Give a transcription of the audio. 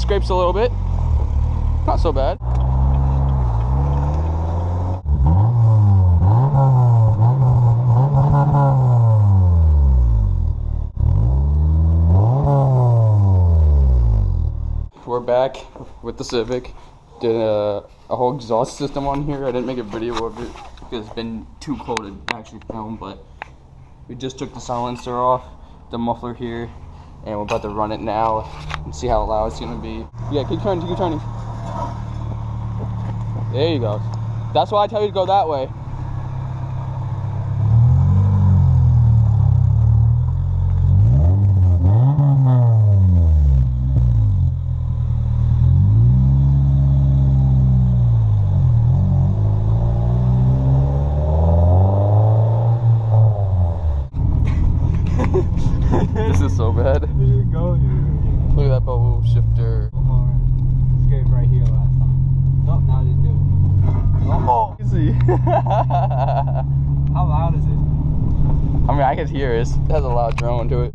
scrapes a little bit. Not so bad. We're back with the Civic. Did a whole exhaust system on here. I didn't make a video of it because it's been too cold to actually film, but we just took the silencer off, the muffler here, and we're about to run it now and see how loud it's gonna be. Yeah, keep turning, keep turning. There you go. That's why I tell you to go that way. This is so bad. Look at that bubble shifter. Scraped right here last time. Nope, now they do it. Oh, easy. How loud is it? I mean, I could hear it. It has a loud drone to it.